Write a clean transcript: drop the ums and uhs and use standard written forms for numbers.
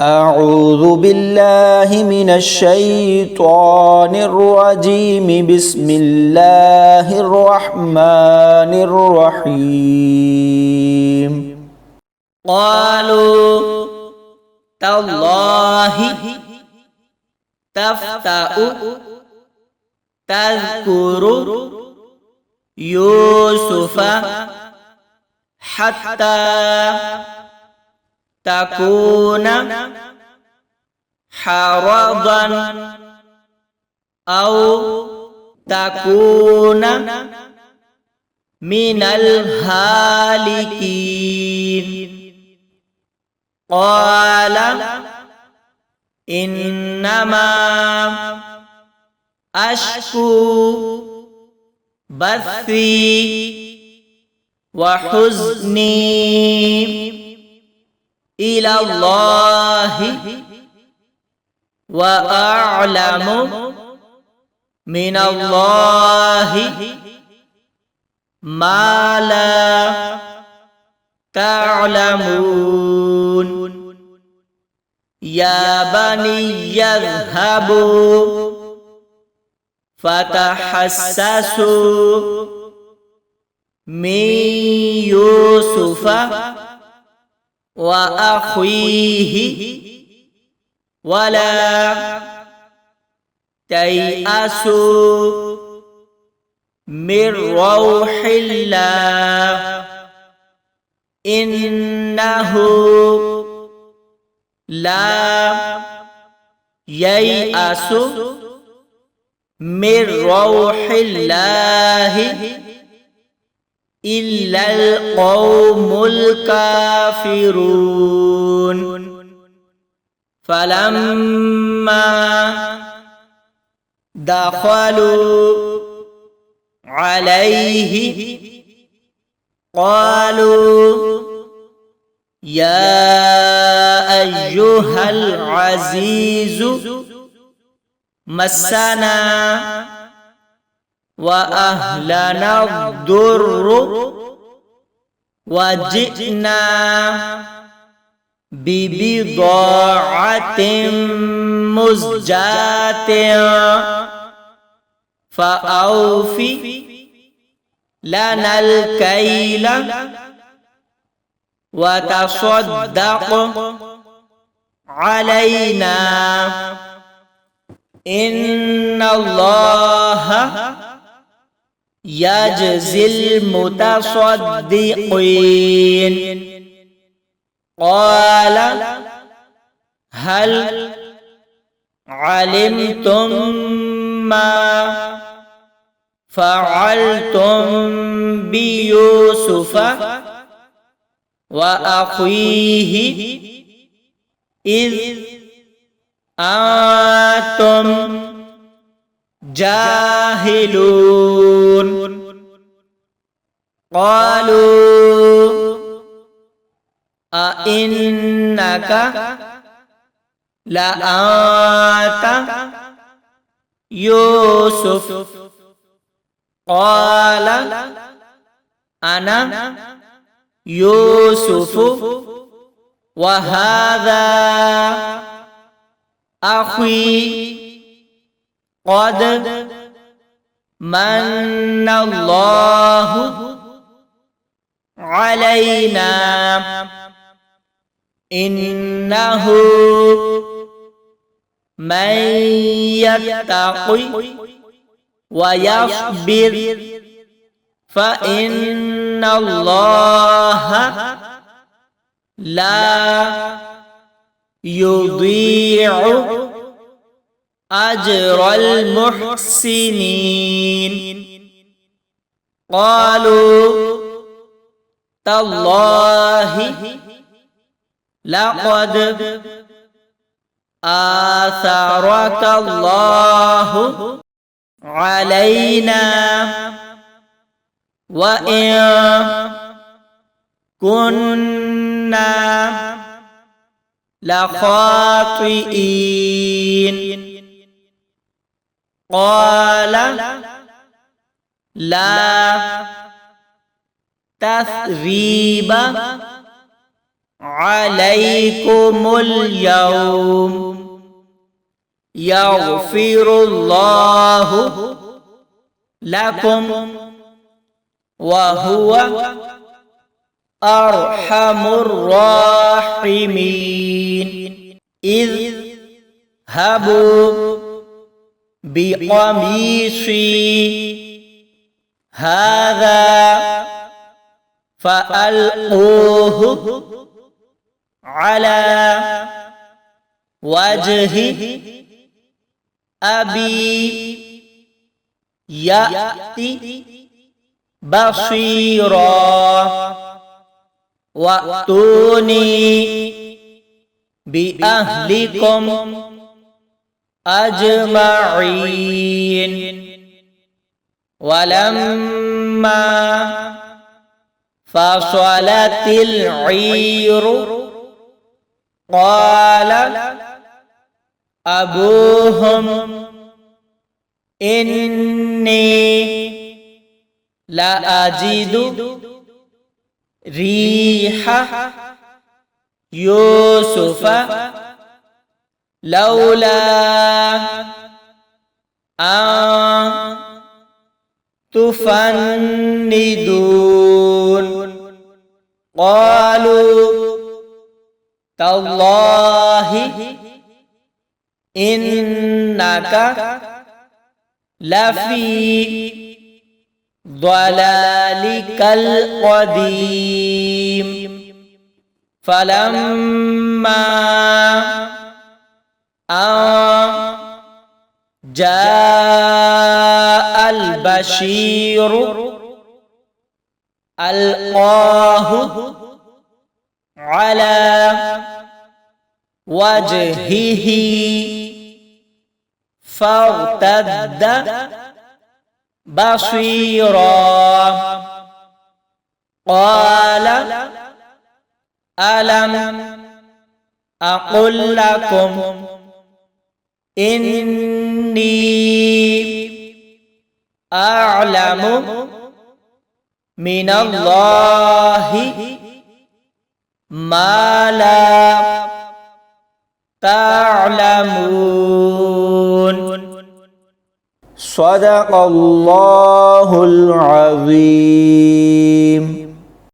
أعوذ بالله من الشيطان الرجيم بسم الله الرحمن الرحيم قالوا تالله تفتأ تذكر يوسف حتى تكون حرضا أو تكون من الهالكين قال إنما أشكو بثي وحزني إلى الله وأعلم من الله ما لا تعلمون يا بني اذهبوا فتحسسوا من يوسف وأخيه ولا تيأسوا من روح الله إنه لا ييأس من روح الله إلا القوم الكافرون فلما دخلوا عليه قالوا يا أيها العزيز مسنا وأهلنا الضر وجئنا ببضاعة مزجاة فأوف لنا الكيل وتصدق علينا إن الله يجزي المتصدقين قال هل علمتم ما فعلتم بيوسف وأخيه إذ أنتم جاهلون قالوا أئنك لأنت يوسف قال أنا يوسف وهذا أخي قد من الله علينا إنه من يتق ويصبر فإن الله لا يضيع أجر المحسنين قالوا تالله لقد آثرك الله علينا وإن كنا لخاطئين قال لا تثريب আলাইকুমুল ইয়াউম ইয়াগফিরুল্লাহু লাকুম ওয়া হুয়া আরহামুর রাহিমিন ইযহাবু বিকামিসি হাযা ফাআলকুহু আলা ওয়াজহি আবি ইয়াতি বাসীরা ওয়াতুনি বিআহলিকুম আজমাঈন ওয়ালাম্মা ফাসালাতিল ঈরু ক্বালা আবুহুম ইন্নী লা আজিদু রিহা ইউসুফা লাউলা আন তুফান্নিদুন ক্বালু তাল্লাহি ইন্নাকা লাফি ضلالكal qadim falamma ja'al bashir alqahu ala wajhihi fartadda بصيرا قال ألم أقل لكم إني أعلم من الله ما لا تعلمون صدق الله العظيم